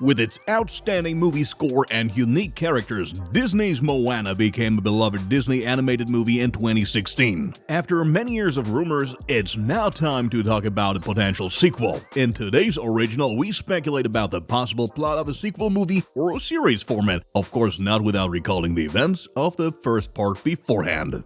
With its outstanding movie score and unique characters, Disney's Moana became a beloved Disney animated movie in 2016. After many years of rumors, it's now time to talk about a potential sequel. In today's original, we speculate about the possible plot of a sequel movie or a series format, of course not without recalling the events of the first part beforehand.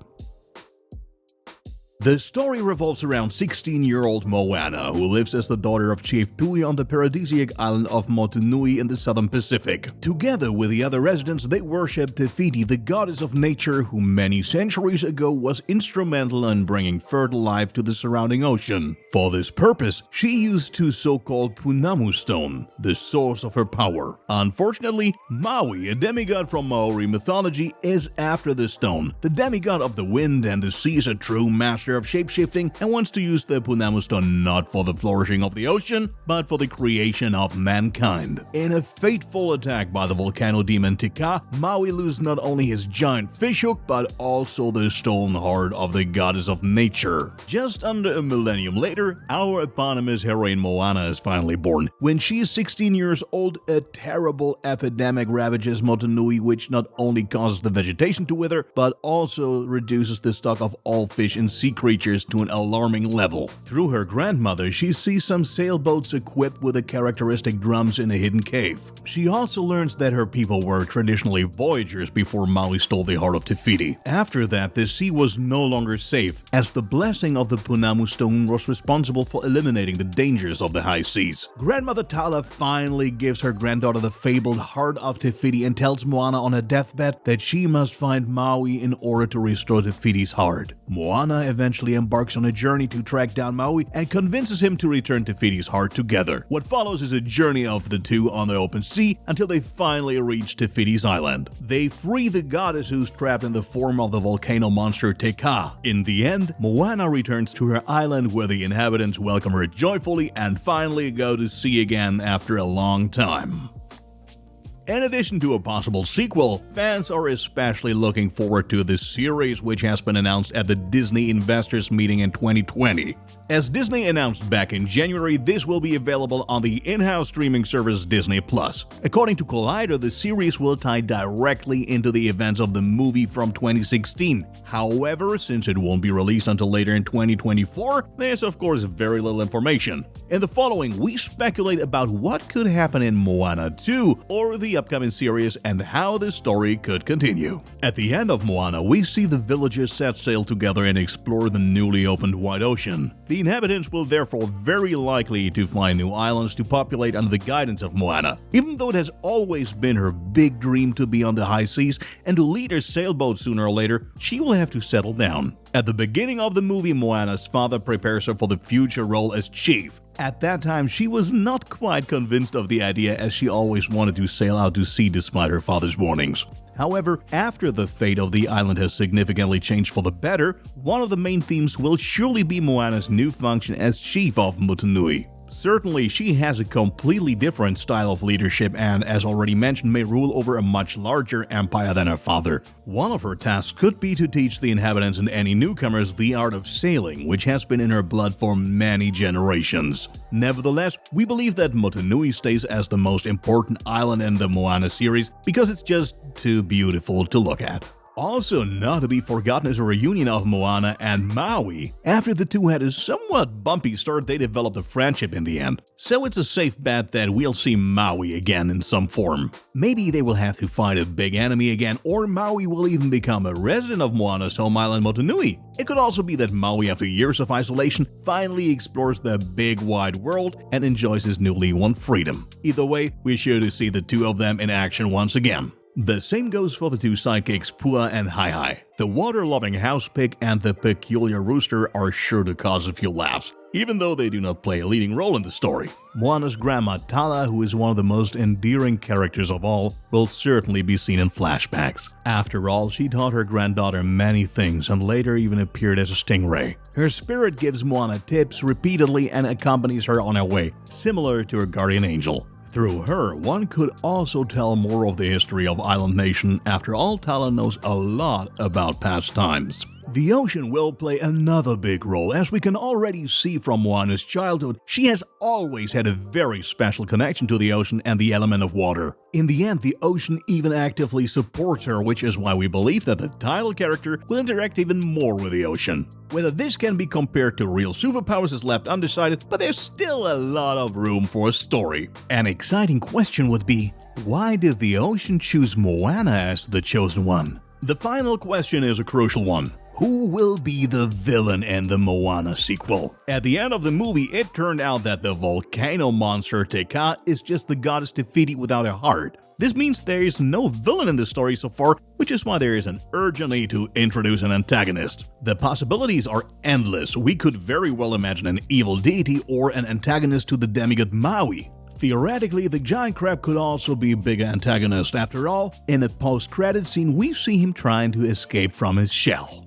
The story revolves around 16-year-old Moana, who lives as the daughter of Chief Tui on the paradisiac island of Motunui in the southern Pacific. Together with the other residents, they worship Te Fiti, the goddess of nature, who many centuries ago was instrumental in bringing fertile life to the surrounding ocean. For this purpose, she used two so-called Punamu stone, the source of her power. Unfortunately, Maui, a demigod from Maori mythology, is after the stone. The demigod of the wind and the sea is a true master of shapeshifting and wants to use the Punamu stone not for the flourishing of the ocean, but for the creation of mankind. In a fateful attack by the volcano demon Tika, Maui loses not only his giant fishhook, but also the stolen heart of the goddess of nature. Just under a millennium later, our eponymous heroine Moana is finally born. When she is 16 years old, a terrible epidemic ravages Motunui, which not only causes the vegetation to wither, but also reduces the stock of all fish and sea creatures to an alarming level. Through her grandmother, she sees some sailboats equipped with the characteristic drums in a hidden cave. She also learns that her people were traditionally voyagers before Maui stole the heart of Te Fiti. After that, the sea was no longer safe, as the blessing of the Punamu stone was responsible for eliminating the dangers of the high seas. Grandmother Tala finally gives her granddaughter the fabled heart of Te Fiti and tells Moana on her deathbed that she must find Maui in order to restore Te Fiti's heart. Moana eventually embarks on a journey to track down Maui and convinces him to return Te Fiti's heart together. What follows is a journey of the two on the open sea until they finally reach Te Fiti's island. They free the goddess who's trapped in the form of the volcano monster Te Ka. In the end, Moana returns to her island where the inhabitants welcome her joyfully and finally go to sea again after a long time. In addition to a possible sequel, fans are especially looking forward to this series, which has been announced at the Disney Investors Meeting in 2020. As Disney announced back in January, this will be available on the in-house streaming service Disney+. According to Collider, the series will tie directly into the events of the movie from 2016. However, since it won't be released until later in 2024, there's of course very little information. In the following, we speculate about what could happen in Moana 2 or the upcoming series and how the story could continue. At the end of Moana, we see the villagers set sail together and explore the newly opened wide ocean. The inhabitants will therefore very likely to find new islands to populate under the guidance of Moana. Even though it has always been her big dream to be on the high seas and to lead her sailboat sooner or later, she will have to settle down. At the beginning of the movie, Moana's father prepares her for the future role as chief. At that time, she was not quite convinced of the idea, as she always wanted to sail out to sea despite her father's warnings. However, after the fate of the island has significantly changed for the better, one of the main themes will surely be Moana's new function as chief of Motunui. Certainly, she has a completely different style of leadership and, as already mentioned, may rule over a much larger empire than her father. One of her tasks could be to teach the inhabitants and any newcomers the art of sailing, which has been in her blood for many generations. Nevertheless, we believe that Motunui stays as the most important island in the Moana series because it's just too beautiful to look at. Also not to be forgotten is a reunion of Moana and Maui. After the two had a somewhat bumpy start, they developed a friendship in the end. So it's a safe bet that we'll see Maui again in some form. Maybe they will have to fight a big enemy again, or Maui will even become a resident of Moana's home island Motunui. It could also be that Maui, after years of isolation, finally explores the big wide world and enjoys his newly won freedom. Either way, we're sure to see the two of them in action once again. The same goes for the two sidekicks Pua and Hai. The water-loving house pig and the peculiar rooster are sure to cause a few laughs, even though they do not play a leading role in the story. Moana's grandma Tala, who is one of the most endearing characters of all, will certainly be seen in flashbacks. After all, she taught her granddaughter many things and later even appeared as a stingray. Her spirit gives Moana tips repeatedly and accompanies her on her way, similar to her guardian angel. Through her, one could also tell more of the history of Island Nation. After all, Tala knows a lot about past times. The ocean will play another big role. As we can already see from Moana's childhood, she has always had a very special connection to the ocean and the element of water. In the end, the ocean even actively supports her, which is why we believe that the title character will interact even more with the ocean. Whether this can be compared to real superpowers is left undecided, but there's still a lot of room for a story. An exciting question would be, why did the ocean choose Moana as the chosen one? The final question is a crucial one. Who will be the villain in the Moana sequel? At the end of the movie, it turned out that the volcano monster Te Kā is just the goddess Te Fiti without a heart. This means there is no villain in the story so far, which is why there is an urgent need to introduce an antagonist. The possibilities are endless. We could very well imagine an evil deity or an antagonist to the demigod Maui. Theoretically, the giant crab could also be a bigger antagonist. After all, in a post-credit scene, we see him trying to escape from his shell.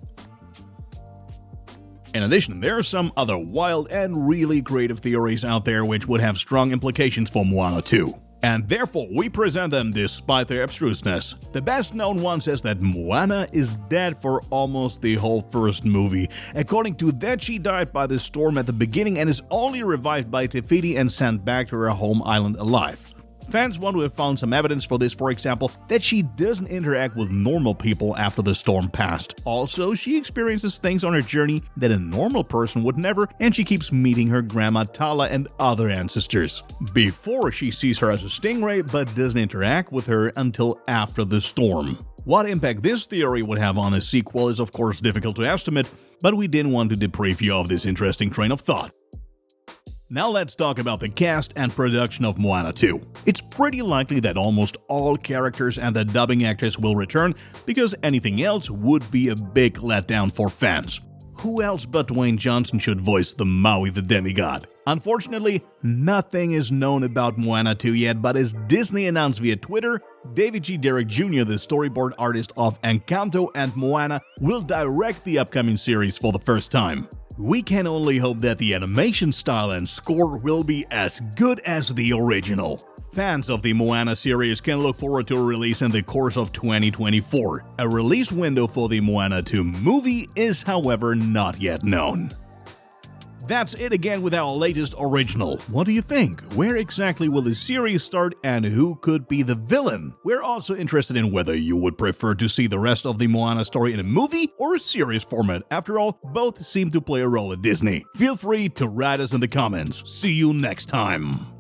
In addition, there are some other wild and really creative theories out there which would have strong implications for Moana 2. And therefore, we present them despite their abstruseness. The best known one says that Moana is dead for almost the whole first movie. According to that, she died by the storm at the beginning and is only revived by Te Fiti and sent back to her home island alive. Fans want to have found some evidence for this, for example, that she doesn't interact with normal people after the storm passed. Also, she experiences things on her journey that a normal person would never, and she keeps meeting her grandma Tala and other ancestors. Before, she sees her as a stingray, but doesn't interact with her until after the storm. What impact this theory would have on a sequel is of course difficult to estimate, but we didn't want to deprive you of this interesting train of thought. Now let's talk about the cast and production of Moana 2. It's pretty likely that almost all characters and the dubbing actors will return, because anything else would be a big letdown for fans. Who else but Dwayne Johnson should voice the Maui the demigod? Unfortunately, nothing is known about Moana 2 yet, but as Disney announced via Twitter, David G. Derrick Jr., the storyboard artist of Encanto and Moana, will direct the upcoming series for the first time. We can only hope that the animation style and score will be as good as the original. Fans of the Moana series can look forward to a release in the course of 2024. A release window for the Moana 2 movie is, however, not yet known. That's it again with our latest original. What do you think? Where exactly will the series start and who could be the villain? We're also interested in whether you would prefer to see the rest of the Moana story in a movie or a series format. After all, both seem to play a role at Disney. Feel free to write us in the comments. See you next time.